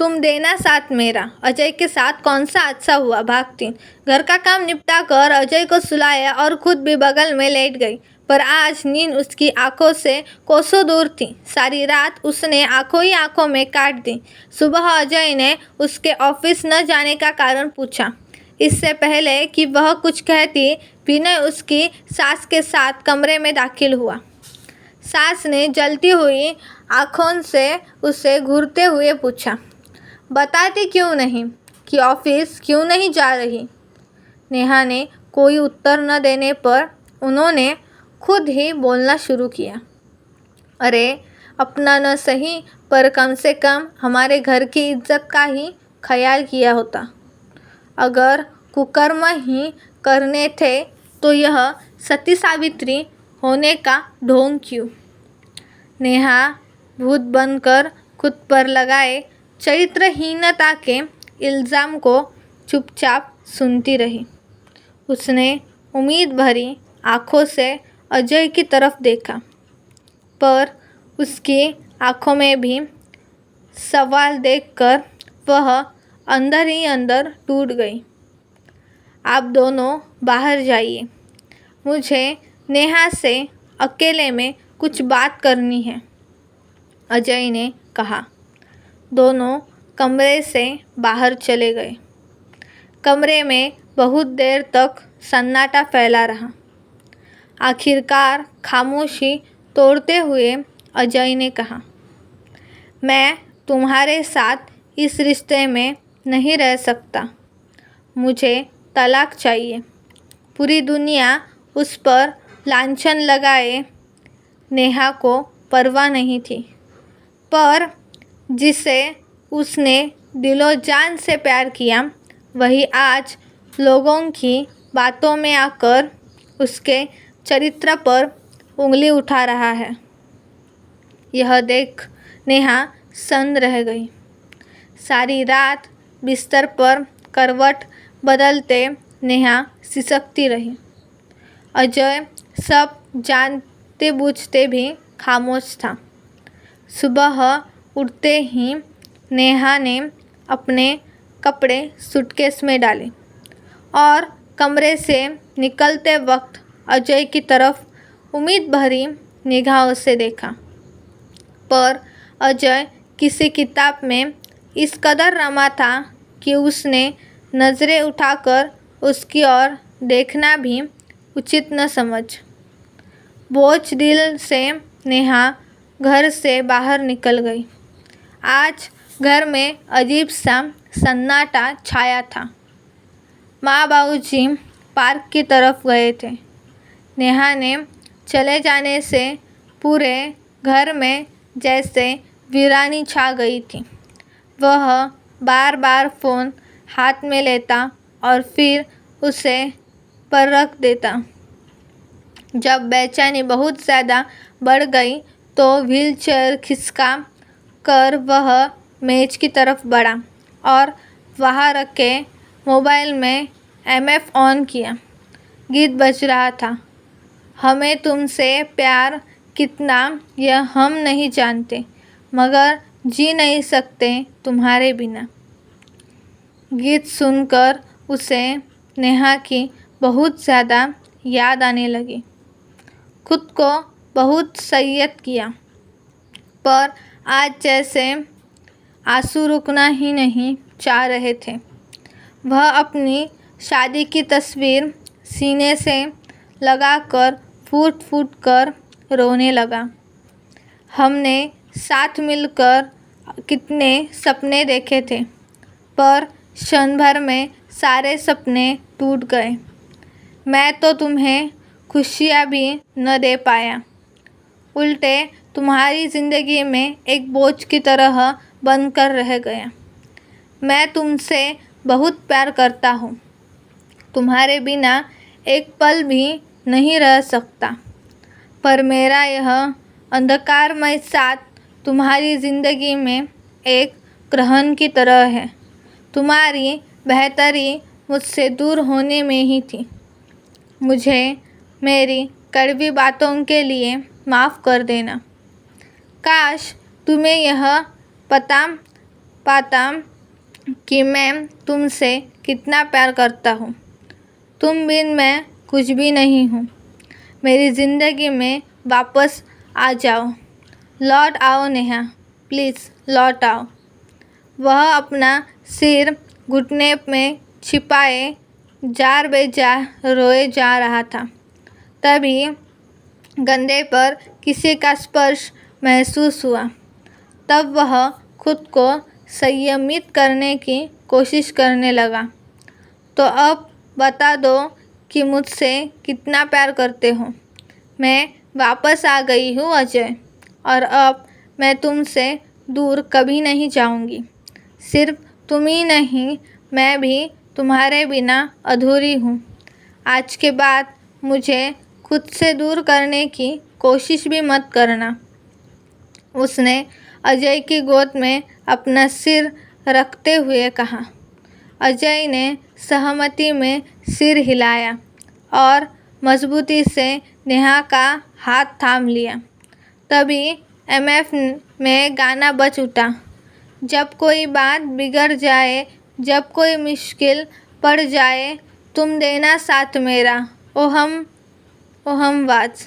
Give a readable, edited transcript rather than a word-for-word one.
तुम देना साथ मेरा। अजय के साथ कौन सा हादसा हुआ? भागती घर का काम निपटा कर अजय को सुलाया और खुद भी बगल में लेट गई, पर आज नींद उसकी आंखों से कोसों दूर थी। सारी रात उसने आंखों ही आंखों में काट दी। सुबह अजय ने उसके ऑफिस न जाने का कारण पूछा। इससे पहले कि वह कुछ कहती, विनय उसकी सास के साथ कमरे में दाखिल हुआ। सास ने जलती हुई आंखों से उसे घूरते हुए पूछा, बताती क्यों नहीं कि ऑफिस क्यों नहीं जा रही? नेहा ने कोई उत्तर न देने पर उन्होंने खुद ही बोलना शुरू किया। अरे अपना न सही, पर कम से कम हमारे घर की इज्जत का ही ख्याल किया होता। अगर कुकर्म ही करने थे तो यह सती सावित्री होने का ढोंग क्यों? नेहा भूत बनकर खुद पर लगाए चरित्रहीनता के इल्ज़ाम को चुपचाप सुनती रही। उसने उम्मीद भरी आंखों से अजय की तरफ देखा, पर उसकी आंखों में भी सवाल देखकर वह अंदर ही अंदर टूट गई। आप दोनों बाहर जाइए, मुझे नेहा से अकेले में कुछ बात करनी है, अजय ने कहा। दोनों कमरे से बाहर चले गए। कमरे में बहुत देर तक सन्नाटा फैला रहा। आखिरकार खामोशी तोड़ते हुए अजय ने कहा, मैं तुम्हारे साथ इस रिश्ते में नहीं रह सकता। मुझे तलाक चाहिए। पूरी दुनिया उस पर लांछन लगाए, नेहा को परवाह नहीं थी, पर जिसे उसने दिलो जान से प्यार किया वही आज लोगों की बातों में आकर उसके चरित्र पर उंगली उठा रहा है। यह देख नेहा सन्न रह गई। सारी रात बिस्तर पर करवट बदलते नेहा सिसकती रही। अजय सब जानते बूझते भी खामोश था। सुबह उठते ही नेहा ने अपने कपड़े सूटकेस में डाले और कमरे से निकलते वक्त अजय की तरफ उम्मीद भरी निगाहों से देखा, पर अजय किसी किताब में इस कदर रमा था कि उसने नज़रें उठाकर उसकी ओर देखना भी उचित न समझ। बोझ दिल से नेहा घर से बाहर निकल गई। आज घर में अजीब सा सन्नाटा छाया था। माँ बाबूजी पार्क की तरफ गए थे। नेहा ने चले जाने से पूरे घर में जैसे वीरानी छा गई थी। वह बार बार फ़ोन हाथ में लेता और फिर उसे पर रख देता। जब बेचैनी बहुत ज़्यादा बढ़ गई तो व्हीलचेयर खिसका कर वह मेज की तरफ बढ़ा और वहाँ रखे मोबाइल में एमएफ ऑन किया। गीत बज रहा था, हमें तुमसे प्यार कितना यह हम नहीं जानते, मगर जी नहीं सकते तुम्हारे बिना। गीत सुनकर उसे नेहा की बहुत ज़्यादा याद आने लगी। खुद को बहुत संयत किया, पर आज जैसे आंसू रुकना ही नहीं चाह रहे थे। वह अपनी शादी की तस्वीर सीने से लगाकर फूट फूट कर रोने लगा। हमने साथ मिलकर कितने सपने देखे थे, पर क्षण भर में सारे सपने टूट गए। मैं तो तुम्हें खुशियाँ भी न दे पाया, उल्टे तुम्हारी ज़िंदगी में एक बोझ की तरह बनकर रह गया। मैं तुमसे बहुत प्यार करता हूँ, तुम्हारे बिना एक पल भी नहीं रह सकता, पर मेरा यह अंधकारमय साथ तुम्हारी ज़िंदगी में एक ग्रहण की तरह है। तुम्हारी बेहतरी मुझसे दूर होने में ही थी। मुझे मेरी कड़वी बातों के लिए माफ़ कर देना। काश तुम्हें यह पता पाता कि मैं तुमसे कितना प्यार करता हूँ। तुम बिन मैं कुछ भी नहीं हूँ। मेरी ज़िंदगी में वापस आ जाओ। लौट आओ नेहा, प्लीज़ लौट आओ। वह अपना सिर घुटने में छिपाए जार बेजार रोए जा रहा था। तभी कंधे पर किसी का स्पर्श महसूस हुआ। तब वह खुद को संयमित करने की कोशिश करने लगा। तो अब बता दो कि मुझसे कितना प्यार करते हो। मैं वापस आ गई हूँ अजय, और अब मैं तुमसे दूर कभी नहीं जाऊँगी। सिर्फ तुम ही नहीं, मैं भी तुम्हारे बिना अधूरी हूँ। आज के बाद मुझे खुद से दूर करने की कोशिश भी मत करना। उसने अजय की गोद में अपना सिर रखते हुए कहा। अजय ने सहमति में सिर हिलाया और मजबूती से नेहा का हाथ थाम लिया। तभी एमएफ में गाना बज उठा। जब कोई बात बिगड़ जाए, जब कोई मुश्किल पड़ जाए, तुम देना साथ मेरा, ओ हम वाज।